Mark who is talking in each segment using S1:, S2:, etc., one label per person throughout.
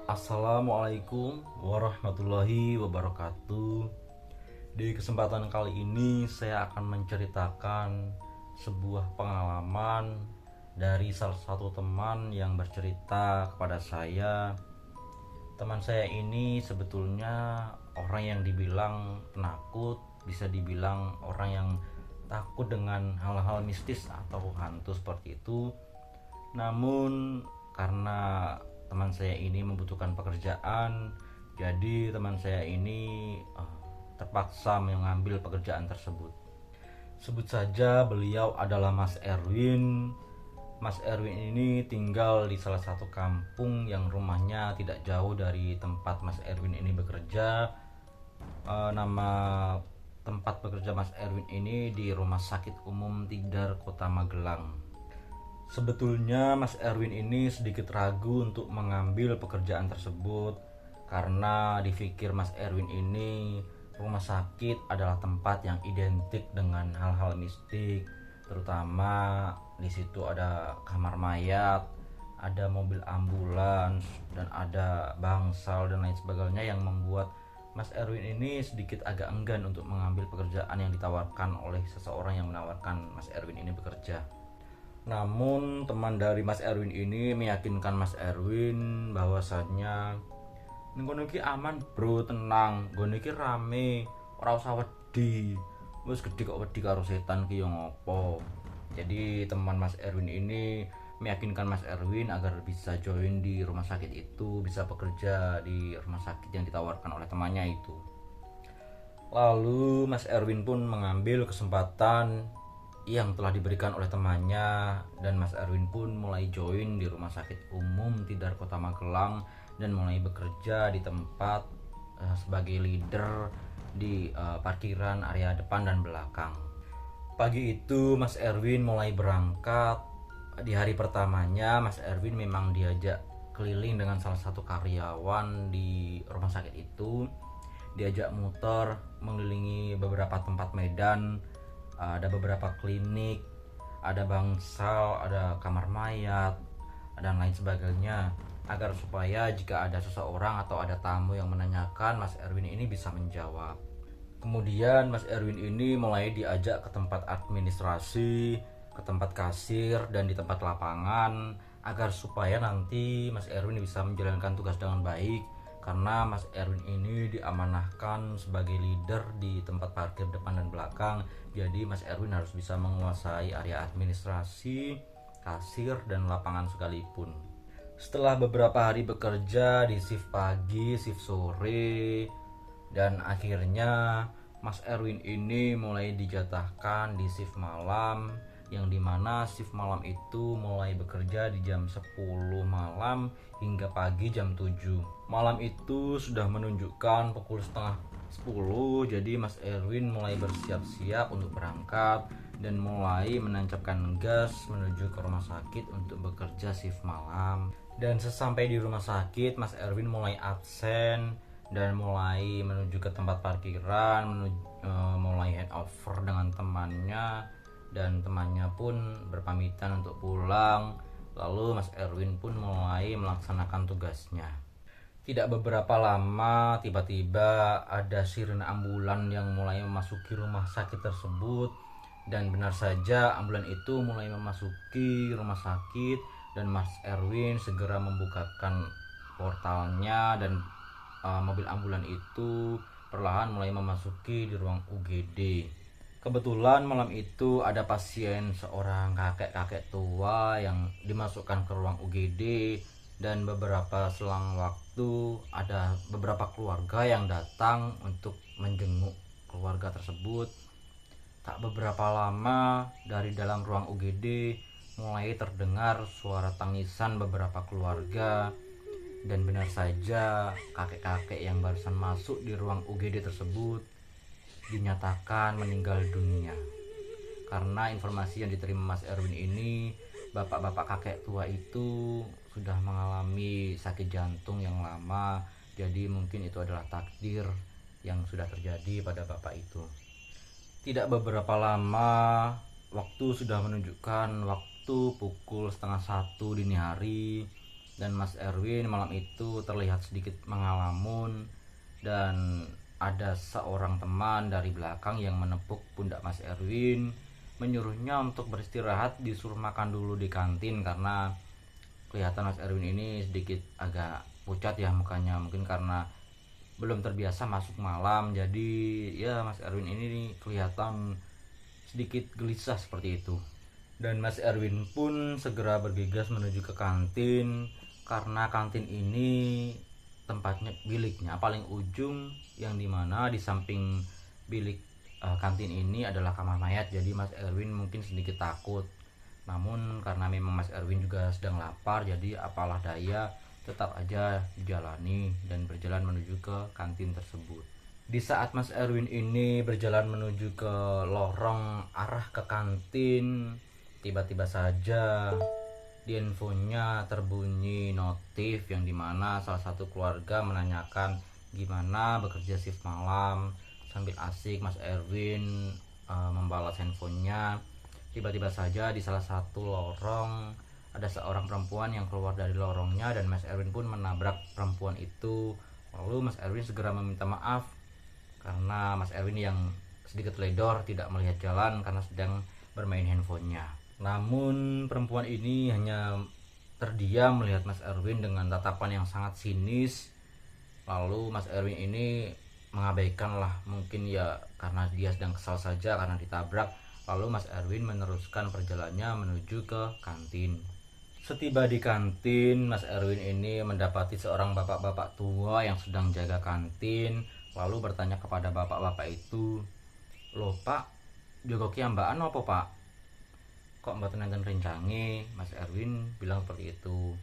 S1: Assalamualaikum warahmatullahi wabarakatuh. Di kesempatan kali ini saya akan menceritakan sebuah pengalaman dari salah satu teman yang bercerita kepada saya. Teman saya ini sebetulnya orang yang dibilang penakut, bisa dibilang orang yang takut dengan hal-hal mistis atau hantu seperti itu. Namun karena teman saya ini membutuhkan pekerjaan, jadi teman saya ini terpaksa mengambil pekerjaan tersebut. Sebut saja beliau adalah Mas Erwin. Mas Erwin ini tinggal di salah satu kampung yang rumahnya tidak jauh dari tempat Mas Erwin ini bekerja. Nama tempat bekerja Mas Erwin ini di Rumah Sakit Umum Tidar Kota Magelang. Sebetulnya Mas Erwin ini sedikit ragu untuk mengambil pekerjaan tersebut karena dipikir Mas Erwin ini rumah sakit adalah tempat yang identik dengan hal-hal mistik, terutama di situ ada kamar mayat, ada mobil ambulans, dan ada bangsal dan lain sebagainya yang membuat Mas Erwin ini sedikit agak enggan untuk mengambil pekerjaan yang ditawarkan oleh seseorang yang menawarkan Mas Erwin ini bekerja. Namun teman dari Mas Erwin ini meyakinkan Mas Erwin bahwasannya ngono iki aman bro, tenang, ngono iki rame, ora usah wedi. Wis gedhe kok wedi karo setan ki yo ngopo. Jadi teman Mas Erwin ini meyakinkan Mas Erwin agar bisa join di rumah sakit itu, bisa bekerja di rumah sakit yang ditawarkan oleh temannya itu. Lalu Mas Erwin pun mengambil kesempatan yang telah diberikan oleh temannya, dan Mas Erwin pun mulai join di Rumah Sakit Umum Tidar Kota Magelang dan mulai bekerja di tempat sebagai leader di parkiran area depan dan belakang. Pagi itu Mas Erwin mulai berangkat. Di hari pertamanya Mas Erwin memang diajak keliling dengan salah satu karyawan di rumah sakit itu. Diajak muter mengelilingi beberapa tempat medan, ada beberapa klinik, ada bangsal, ada kamar mayat, dan lain sebagainya, agar supaya jika ada seseorang atau ada tamu yang menanyakan, Mas Erwin ini bisa menjawab. Kemudian Mas Erwin ini mulai diajak ke tempat administrasi, ke tempat kasir, dan di tempat lapangan, agar supaya nanti Mas Erwin bisa menjalankan tugas dengan baik, karena Mas Erwin ini diamanahkan sebagai leader di tempat parkir depan dan belakang. Jadi Mas Erwin harus bisa menguasai area administrasi, kasir, dan lapangan sekalipun. Setelah beberapa hari bekerja di shift pagi, shift sore, dan akhirnya Mas Erwin ini mulai dijatahkan di shift malam, yang dimana shift malam itu mulai bekerja di jam 10 malam hingga pagi jam 7. Malam itu sudah menunjukkan pukul setengah 10, jadi Mas Erwin mulai bersiap-siap untuk berangkat dan mulai menancapkan gas menuju ke rumah sakit untuk bekerja shift malam. Dan sesampai di rumah sakit, Mas Erwin mulai absen dan mulai menuju ke tempat parkiran, mulai handover dengan temannya, dan temannya pun berpamitan untuk pulang. Lalu Mas Erwin pun mulai melaksanakan tugasnya. Tidak beberapa lama, tiba-tiba ada sirene ambulan yang mulai memasuki rumah sakit tersebut. Dan benar saja ambulan itu mulai memasuki rumah sakit, dan Mas Erwin segera membukakan portalnya, dan mobil ambulan itu perlahan mulai memasuki di ruang UGD. Kebetulan malam itu ada pasien seorang kakek-kakek tua yang dimasukkan ke ruang UGD, dan beberapa selang waktu ada beberapa keluarga yang datang untuk menjenguk keluarga tersebut. Tak beberapa lama dari dalam ruang UGD mulai terdengar suara tangisan beberapa keluarga, dan benar saja kakek-kakek yang barusan masuk di ruang UGD tersebut dinyatakan meninggal dunia. Karena informasi yang diterima Mas Erwin ini, bapak-bapak kakek tua itu sudah mengalami sakit jantung yang lama, jadi mungkin itu adalah takdir yang sudah terjadi pada bapak itu. Tidak beberapa lama, waktu sudah menunjukkan waktu pukul setengah 1 dini hari. Dan Mas Erwin malam itu terlihat sedikit mengalamun, dan ada seorang teman dari belakang yang menepuk pundak Mas Erwin, menyuruhnya untuk beristirahat, disuruh makan dulu di kantin karena kelihatan Mas Erwin ini sedikit agak pucat ya mukanya, mungkin karena belum terbiasa masuk malam. Jadi ya Mas Erwin ini kelihatan sedikit gelisah seperti itu. Dan Mas Erwin pun segera bergegas menuju ke kantin karena kantin ini tempatnya biliknya paling ujung, yang dimana di samping bilik kantin ini adalah kamar mayat. Jadi Mas Erwin mungkin sedikit takut, namun karena memang Mas Erwin juga sedang lapar, jadi apalah daya, tetap aja dijalani dan berjalan menuju ke kantin tersebut. Di saat Mas Erwin ini berjalan menuju ke lorong arah ke kantin, tiba-tiba saja di handphonenya terbunyi notif, yang dimana salah satu keluarga menanyakan gimana bekerja shift malam. Sambil asik Mas Erwin membalas handphonenya, tiba-tiba saja di salah satu lorong ada seorang perempuan yang keluar dari lorongnya, dan Mas Erwin pun menabrak perempuan itu. Lalu Mas Erwin segera meminta maaf karena Mas Erwin yang sedikit teledor tidak melihat jalan karena sedang bermain handphonenya. Namun perempuan ini hanya terdiam melihat Mas Erwin dengan tatapan yang sangat sinis. Lalu Mas Erwin ini mengabaikan lah, mungkin ya karena dia sedang kesal saja karena ditabrak. Lalu Mas Erwin meneruskan perjalanannya menuju ke kantin. Setiba di kantin, Mas Erwin ini mendapati seorang bapak-bapak tua yang sedang jaga kantin. Lalu bertanya kepada bapak-bapak itu, "Loh Pak, jogo kiambaan apa Pak? Kok mboten nenten rencange?" Mas Erwin bilang seperti itu.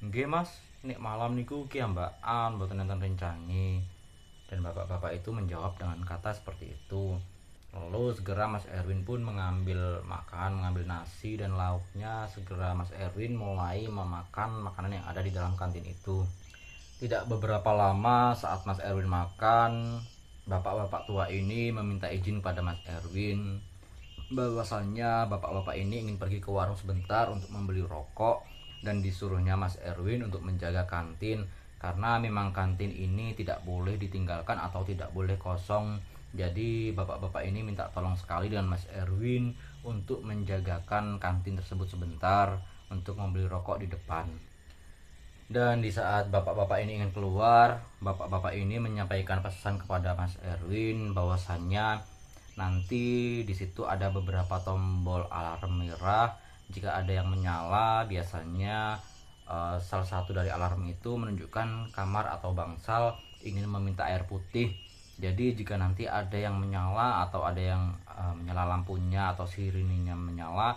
S1: "Nggih Mas, nek malam niku kiambaan mboten nenten rencange." Dan bapak-bapak itu menjawab dengan kata seperti itu. Lalu segera Mas Erwin pun mengambil nasi dan lauknya. Segera Mas Erwin mulai memakan makanan yang ada di dalam kantin itu. Tidak beberapa lama saat Mas Erwin makan, bapak-bapak tua ini meminta izin pada Mas Erwin bahwasannya bapak-bapak ini ingin pergi ke warung sebentar untuk membeli rokok, dan disuruhnya Mas Erwin untuk menjaga kantin karena memang kantin ini tidak boleh ditinggalkan atau tidak boleh kosong. Jadi bapak-bapak ini minta tolong sekali dengan Mas Erwin untuk menjagakan kantin tersebut sebentar untuk membeli rokok di depan. Dan di saat bapak-bapak ini ingin keluar, bapak-bapak ini menyampaikan pesan kepada Mas Erwin bahwasannya nanti di situ ada beberapa tombol alarm merah. Jika ada yang menyala, biasanya salah satu dari alarm itu menunjukkan kamar atau bangsal ingin meminta air putih. Jadi jika nanti ada yang menyala atau ada yang menyala lampunya atau sirininya menyala,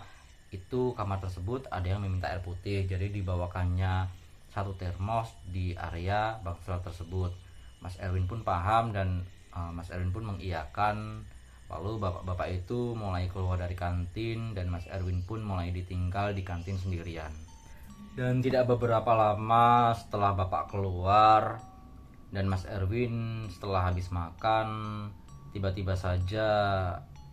S1: itu kamar tersebut ada yang meminta air putih. Jadi dibawakannya satu termos di area bangsal tersebut. Mas Erwin pun paham dan Mas Erwin pun mengiyakan. Lalu bapak-bapak itu mulai keluar dari kantin dan Mas Erwin pun mulai ditinggal di kantin sendirian. Dan tidak beberapa lama setelah bapak keluar dan Mas Erwin setelah habis makan, tiba-tiba saja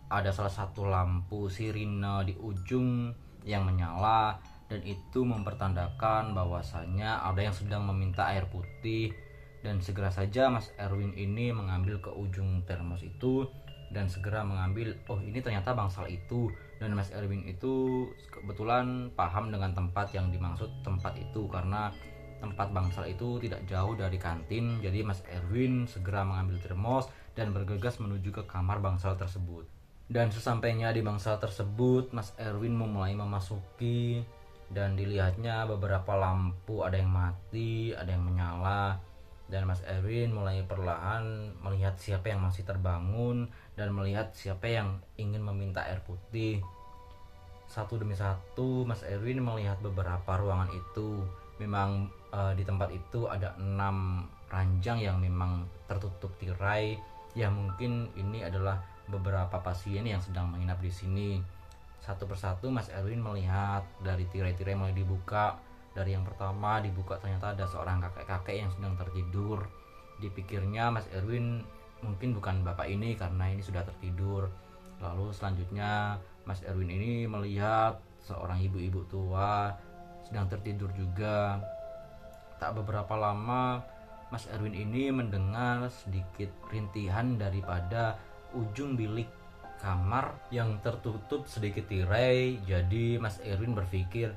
S1: ada salah satu lampu sirine di ujung yang menyala, dan itu mempertandakan bahwasanya ada yang sedang meminta air putih. Dan segera saja Mas Erwin ini mengambil ke ujung termos itu dan segera mengambil, oh ini ternyata bangsal itu. Dan Mas Erwin itu kebetulan paham dengan tempat yang dimaksud tempat itu karena tempat bangsal itu tidak jauh dari kantin. Jadi Mas Erwin segera mengambil termos dan bergegas menuju ke kamar bangsal tersebut. Dan sesampainya di bangsal tersebut, Mas Erwin memulai memasuki dan dilihatnya beberapa lampu ada yang mati, ada yang menyala. Dan Mas Erwin mulai perlahan melihat siapa yang masih terbangun dan melihat siapa yang ingin meminta air putih. Satu demi satu Mas Erwin melihat beberapa ruangan itu. Memang di tempat itu ada 6 ranjang yang memang tertutup tirai. Ya mungkin ini adalah beberapa pasien yang sedang menginap di sini. Satu persatu Mas Erwin melihat dari tirai-tirai mulai dibuka. Dari yang pertama dibuka, ternyata ada seorang kakek-kakek yang sedang tertidur. Dipikirnya Mas Erwin mungkin bukan bapak ini karena ini sudah tertidur. Lalu selanjutnya Mas Erwin ini melihat seorang ibu-ibu tua sedang tertidur juga. Tak beberapa lama Mas Erwin ini mendengar sedikit rintihan daripada ujung bilik kamar yang tertutup sedikit tirai. Jadi Mas Erwin berpikir,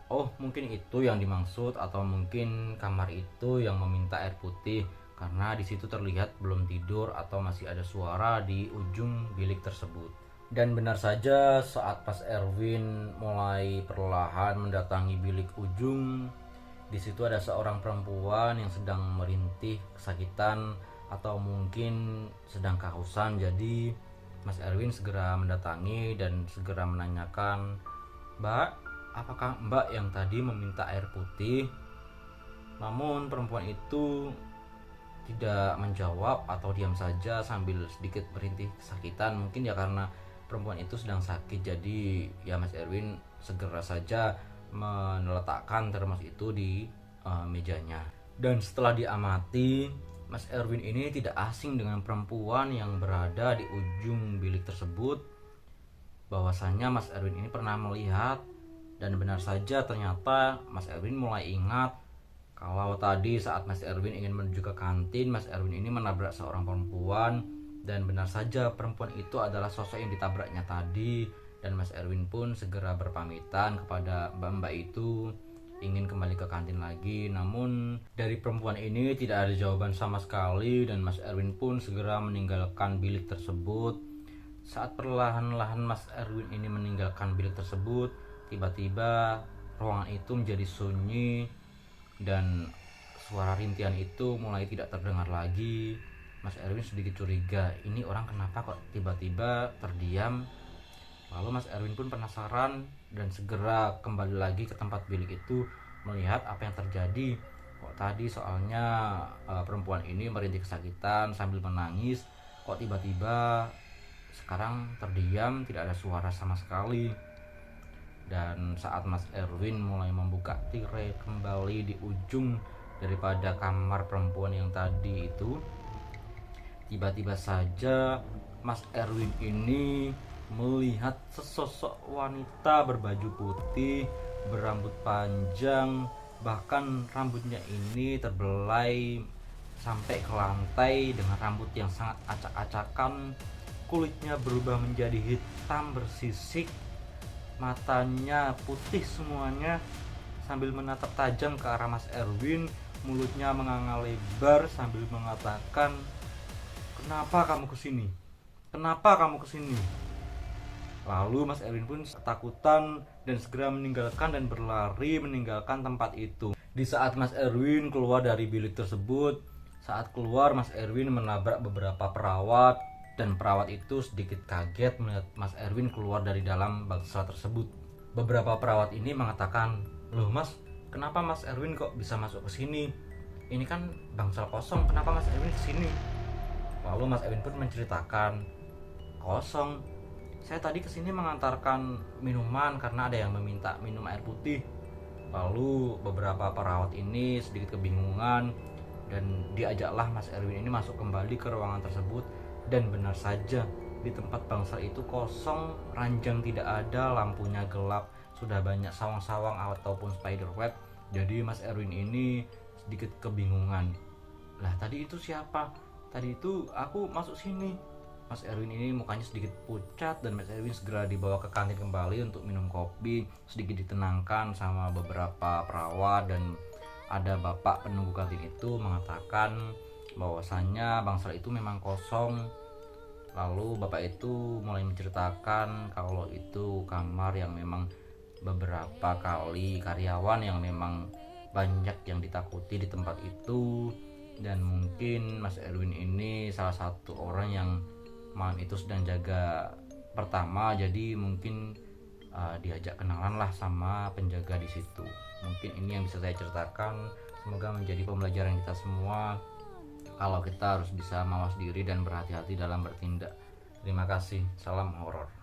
S1: oh mungkin itu yang dimaksud, atau mungkin kamar itu yang meminta air putih karena di situ terlihat belum tidur atau masih ada suara di ujung bilik tersebut. Dan benar saja, saat Mas Erwin mulai perlahan mendatangi bilik ujung, di situ ada seorang perempuan yang sedang merintih kesakitan atau mungkin sedang kehausan. Jadi Mas Erwin segera mendatangi dan segera menanyakan, "Mbak, apakah Mbak yang tadi meminta air putih?" Namun perempuan itu tidak menjawab atau diam saja sambil sedikit merintih kesakitan. Mungkin ya karena perempuan itu sedang sakit, jadi ya Mas Erwin segera saja meletakkan termos itu di mejanya. Dan setelah diamati, Mas Erwin ini tidak asing dengan perempuan yang berada di ujung bilik tersebut. Bahwasanya Mas Erwin ini pernah melihat, dan benar saja ternyata Mas Erwin mulai ingat kalau tadi saat Mas Erwin ingin menuju ke kantin, Mas Erwin ini menabrak seorang perempuan. Dan benar saja perempuan itu adalah sosok yang ditabraknya tadi. Dan Mas Erwin pun segera berpamitan kepada mbak-mbak itu, ingin kembali ke kantin lagi. Namun dari perempuan ini tidak ada jawaban sama sekali, dan Mas Erwin pun segera meninggalkan bilik tersebut. Saat perlahan-lahan Mas Erwin ini meninggalkan bilik tersebut, tiba-tiba ruangan itu menjadi sunyi dan suara rintihan itu mulai tidak terdengar lagi. Mas Erwin sedikit curiga, ini orang kenapa kok tiba-tiba terdiam. Lalu Mas Erwin pun penasaran dan segera kembali lagi ke tempat bilik itu melihat apa yang terjadi. Kok tadi soalnya perempuan ini merintih kesakitan sambil menangis, kok tiba-tiba sekarang terdiam, tidak ada suara sama sekali. Dan saat Mas Erwin mulai membuka tirai kembali di ujung daripada kamar perempuan yang tadi itu, tiba-tiba saja Mas Erwin ini melihat sesosok wanita berbaju putih, berambut panjang, bahkan rambutnya ini terbelai sampai ke lantai dengan rambut yang sangat acak-acakan. Kulitnya berubah menjadi hitam bersisik, matanya putih semuanya, sambil menatap tajam ke arah Mas Erwin. Mulutnya menganga lebar sambil mengatakan, "Kenapa kamu kesini? Kenapa kamu kesini?" Lalu Mas Erwin pun ketakutan dan segera meninggalkan dan berlari meninggalkan tempat itu. Di saat Mas Erwin keluar dari bilik tersebut, saat keluar Mas Erwin menabrak beberapa perawat, dan perawat itu sedikit kaget melihat Mas Erwin keluar dari dalam bangsal tersebut. Beberapa perawat ini mengatakan, "Loh Mas, kenapa Mas Erwin kok bisa masuk ke sini? Ini kan bangsal kosong, kenapa Mas Erwin ke sini?" Lalu Mas Erwin pun menceritakan, "Kosong. Saya tadi kesini mengantarkan minuman karena ada yang meminta minum air putih." Lalu beberapa perawat ini sedikit kebingungan dan diajaklah Mas Erwin ini masuk kembali ke ruangan tersebut. Dan benar saja, di tempat bangsal itu kosong, ranjang tidak ada, lampunya gelap, sudah banyak sawang-sawang ataupun spiderweb. Jadi Mas Erwin ini sedikit kebingungan. Lah tadi itu siapa? Tadi itu aku masuk sini. Mas Erwin ini mukanya sedikit pucat, dan Mas Erwin segera dibawa ke kantin kembali untuk minum kopi, sedikit ditenangkan sama beberapa perawat. Dan ada bapak penunggu kantin itu mengatakan bahwasannya bangsal itu memang kosong. Lalu bapak itu mulai menceritakan kalau itu kamar yang memang beberapa kali karyawan yang memang banyak yang ditakuti di tempat itu. Dan mungkin Mas Erwin ini salah satu orang yang malam itu sedang jaga pertama, jadi mungkin diajak kenalan lah sama penjaga di situ. Mungkin ini yang bisa saya ceritakan. Semoga menjadi pembelajaran kita semua kalau kita harus bisa mawas diri dan berhati-hati dalam bertindak. Terima kasih. Salam horor.